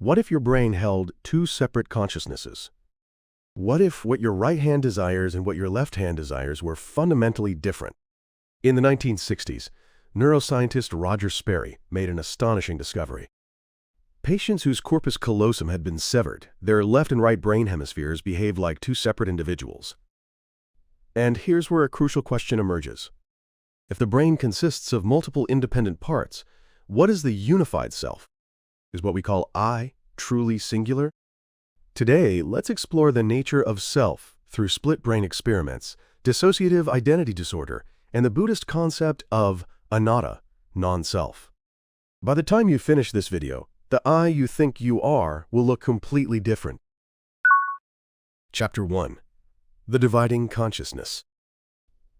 What if your brain held two separate consciousnesses? What if what your right hand desires and what your left hand desires were fundamentally different? In the 1960s, neuroscientist Roger Sperry made an astonishing discovery. Patients whose corpus callosum had been severed, their left and right brain hemispheres behaved like two separate individuals. And here's where a crucial question emerges. If the brain consists of multiple independent parts, what is the unified self? Is what we call I truly singular? Today, let's explore the nature of self through split brain experiments, dissociative identity disorder, and the Buddhist concept of anatta, non-self. By the time you finish this video, the I you think you are will look completely different. Chapter 1. The Dividing Consciousness.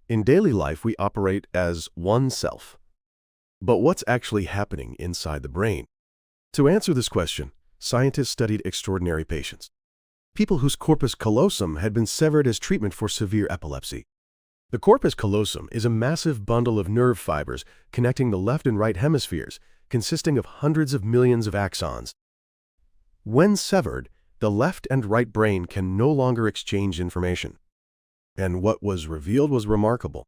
In daily life, we operate as one self. But what's actually happening inside the brain? To answer this question, scientists studied extraordinary patients. People whose corpus callosum had been severed as treatment for severe epilepsy. The corpus callosum is a massive bundle of nerve fibers connecting the left and right hemispheres, consisting of hundreds of millions of axons. When severed, the left and right brain can no longer exchange information. And what was revealed was remarkable.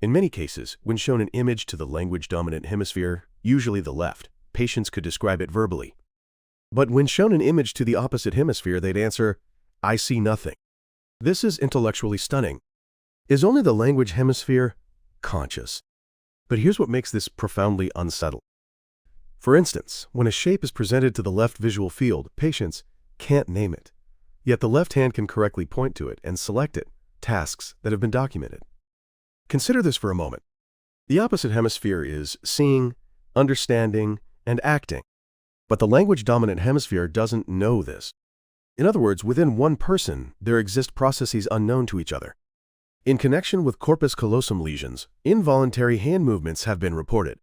In many cases, when shown an image to the language-dominant hemisphere, usually the left, patients could describe it verbally. But when shown an image to the opposite hemisphere, they'd answer, "I see nothing." This is intellectually stunning. Is only the language hemisphere conscious? But here's what makes this profoundly unsettling. For instance, when a shape is presented to the left visual field, patients can't name it. Yet the left hand can correctly point to it and select it, tasks that have been documented. Consider this for a moment. The opposite hemisphere is seeing, understanding, and acting. But the language-dominant hemisphere doesn't know this. In other words, within one person, there exist processes unknown to each other. In connection with corpus callosum lesions, involuntary hand movements have been reported.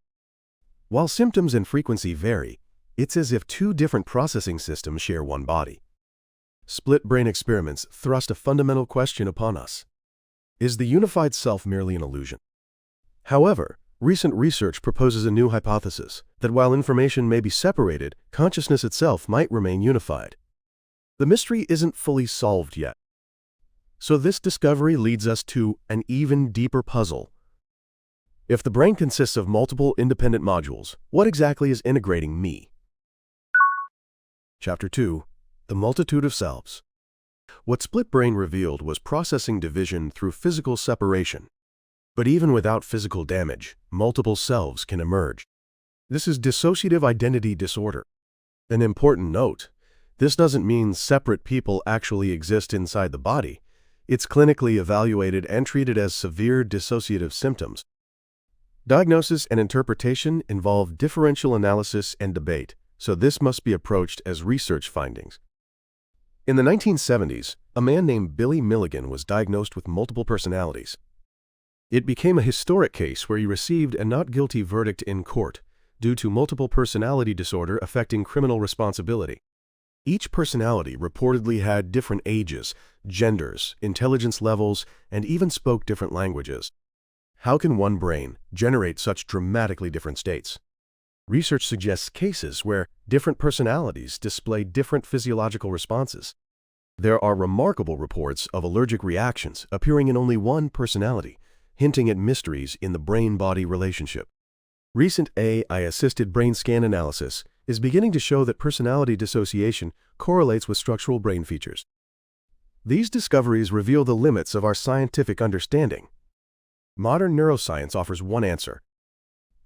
While symptoms and frequency vary, it's as if two different processing systems share one body. Split brain experiments thrust a fundamental question upon us. Is the unified self merely an illusion? However, recent research proposes a new hypothesis, that while information may be separated, consciousness itself might remain unified. The mystery isn't fully solved yet. So this discovery leads us to an even deeper puzzle. If the brain consists of multiple independent modules, what exactly is integrating me? Chapter 2. The Multitude of Selves. What split brain revealed was processing division through physical separation. But even without physical damage, multiple selves can emerge. This is dissociative identity disorder. An important note, this doesn't mean separate people actually exist inside the body. It's clinically evaluated and treated as severe dissociative symptoms. Diagnosis and interpretation involve differential analysis and debate, so this must be approached as research findings. In the 1970s, a man named Billy Milligan was diagnosed with multiple personalities. It became a historic case where he received a not guilty verdict in court due to multiple personality disorder affecting criminal responsibility. Each personality reportedly had different ages, genders, intelligence levels, and even spoke different languages. How can one brain generate such dramatically different states? Research suggests cases where different personalities display different physiological responses. There are remarkable reports of allergic reactions appearing in only one personality, hinting at mysteries in the brain-body relationship. Recent AI-assisted brain scan analysis is beginning to show that personality dissociation correlates with structural brain features. These discoveries reveal the limits of our scientific understanding. Modern neuroscience offers one answer.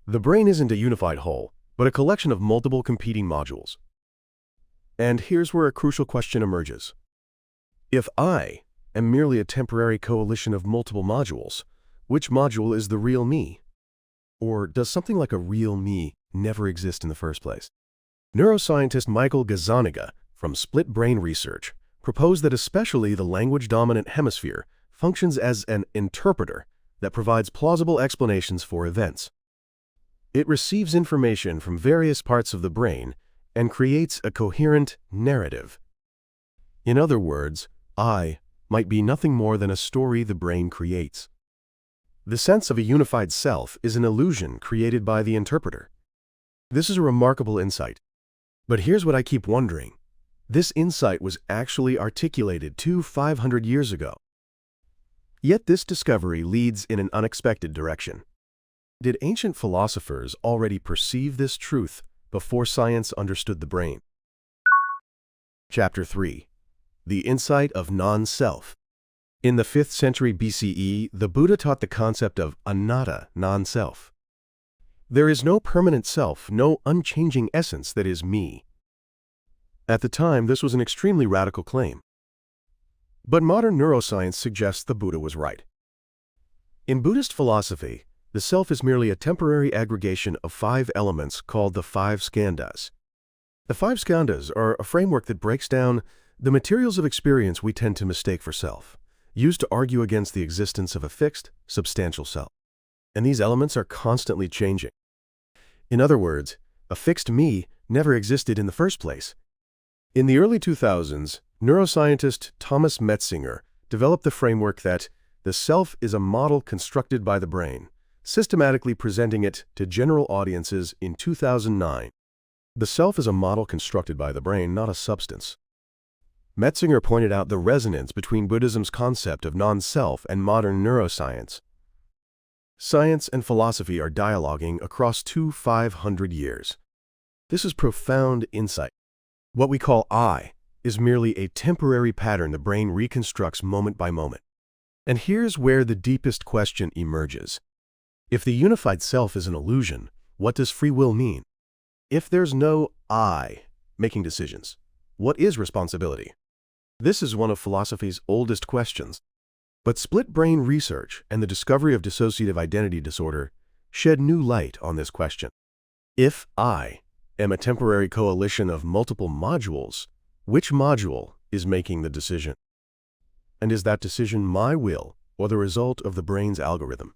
The brain isn't a unified whole, but a collection of multiple competing modules. And here's where a crucial question emerges. If I am merely a temporary coalition of multiple modules, which module is the real me? Or does something like a real me never exist in the first place? Neuroscientist Michael Gazzaniga from Split Brain Research proposed that especially the language-dominant hemisphere functions as an interpreter that provides plausible explanations for events. It receives information from various parts of the brain and creates a coherent narrative. In other words, I might be nothing more than a story the brain creates. The sense of a unified self is an illusion created by the interpreter. This is a remarkable insight. But here's what I keep wondering. This insight was actually articulated 500 years ago. Yet this discovery leads in an unexpected direction. Did ancient philosophers already perceive this truth before science understood the brain? Chapter 3. The Insight of Non-Self. In the 5th century BCE, the Buddha taught the concept of anatta, non-self. There is no permanent self, no unchanging essence that is me. At the time, this was an extremely radical claim. But modern neuroscience suggests the Buddha was right. In Buddhist philosophy, the self is merely a temporary aggregation of 5 elements called the 5 skandhas. The 5 skandhas are a framework that breaks down the materials of experience we tend to mistake for self, used to argue against the existence of a fixed, substantial self. And these elements are constantly changing. In other words, a fixed me never existed in the first place. In the early 2000s, neuroscientist Thomas Metzinger developed the framework that the self is a model constructed by the brain, systematically presenting it to general audiences in 2009. The self is a model constructed by the brain, not a substance. Metzinger pointed out the resonance between Buddhism's concept of non-self and modern neuroscience. Science and philosophy are dialoguing across 500 years. This is profound insight. What we call I is merely a temporary pattern the brain reconstructs moment by moment. And here's where the deepest question emerges. If the unified self is an illusion, what does free will mean? If there's no I making decisions, what is responsibility? This is one of philosophy's oldest questions. But split-brain research and the discovery of dissociative identity disorder shed new light on this question. If I am a temporary coalition of multiple modules, which module is making the decision? And is that decision my will or the result of the brain's algorithm?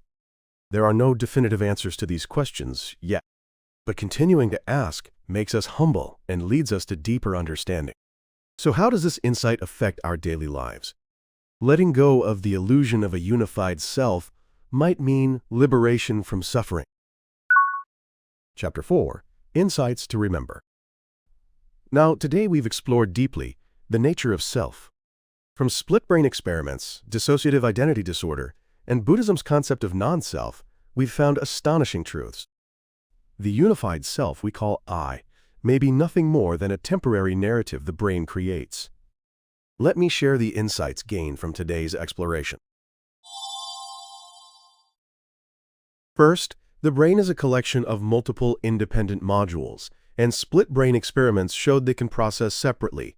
There are no definitive answers to these questions yet, but continuing to ask makes us humble and leads us to deeper understanding. So how does this insight affect our daily lives? Letting go of the illusion of a unified self might mean liberation from suffering. Chapter 4. Insights to Remember. Now, today we've explored deeply the nature of self. From split-brain experiments, dissociative identity disorder, and Buddhism's concept of non-self, we've found astonishing truths. The unified self we call I may be nothing more than a temporary narrative the brain creates. Let me share the insights gained from today's exploration. First, the brain is a collection of multiple independent modules, and split-brain experiments showed they can process separately.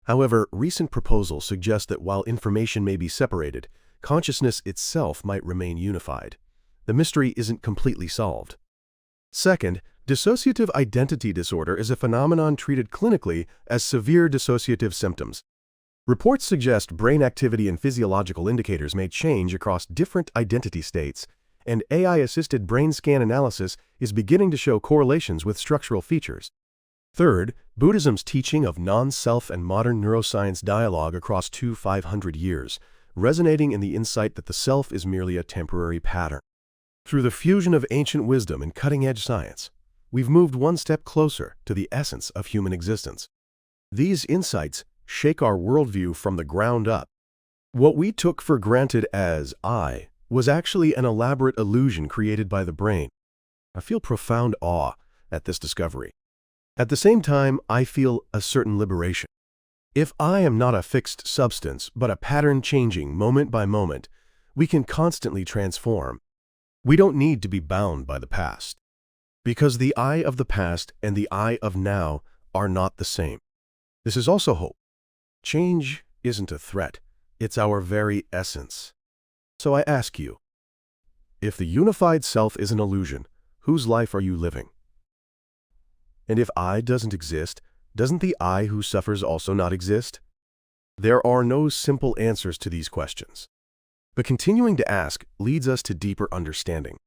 However, recent proposals suggest that while information may be separated, consciousness itself might remain unified. The mystery isn't completely solved. Second, dissociative identity disorder is a phenomenon treated clinically as severe dissociative symptoms. Reports suggest brain activity and physiological indicators may change across different identity states, and AI-assisted brain scan analysis is beginning to show correlations with structural features. Third, Buddhism's teaching of non-self and modern neuroscience dialogue across 500 years, resonating in the insight that the self is merely a temporary pattern. Through the fusion of ancient wisdom and cutting-edge science, we've moved one step closer to the essence of human existence. These insights shake our worldview from the ground up. What we took for granted as I was actually an elaborate illusion created by the brain. I feel profound awe at this discovery. At the same time, I feel a certain liberation. If I am not a fixed substance, but a pattern changing moment by moment, we can constantly transform. We don't need to be bound by the past, because the I of the past and the I of now are not the same. This is also hope. Change isn't a threat, it's our very essence. So I ask you, if the unified self is an illusion, whose life are you living? And if I doesn't exist, doesn't the I who suffers also not exist? There are no simple answers to these questions, but continuing to ask leads us to deeper understanding.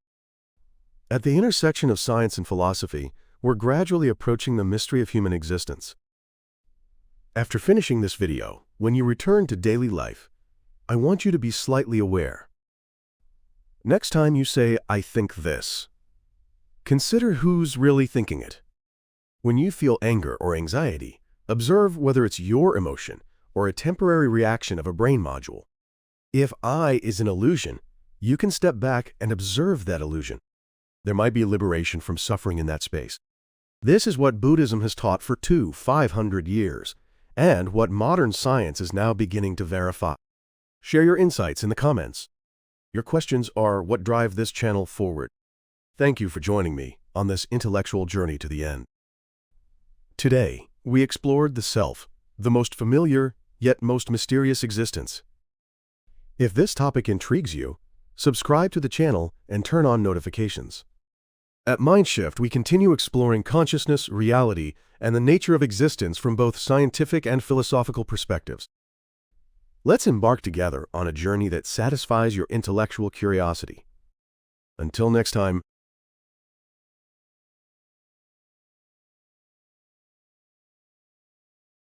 At the intersection of science and philosophy, we're gradually approaching the mystery of human existence. After finishing this video, when you return to daily life, I want you to be slightly aware. Next time you say, "I think this," consider who's really thinking it. When you feel anger or anxiety, observe whether it's your emotion or a temporary reaction of a brain module. If I is an illusion, you can step back and observe that illusion. There might be liberation from suffering in that space. This is what Buddhism has taught for 500 years, and what modern science is now beginning to verify. Share your insights in the comments. Your questions are what drive this channel forward. Thank you for joining me on this intellectual journey to the end. Today, we explored the self, the most familiar yet most mysterious existence. If this topic intrigues you, subscribe to the channel and turn on notifications. At Mindshift, we continue exploring consciousness, reality, and the nature of existence from both scientific and philosophical perspectives. Let's embark together on a journey that satisfies your intellectual curiosity. Until next time,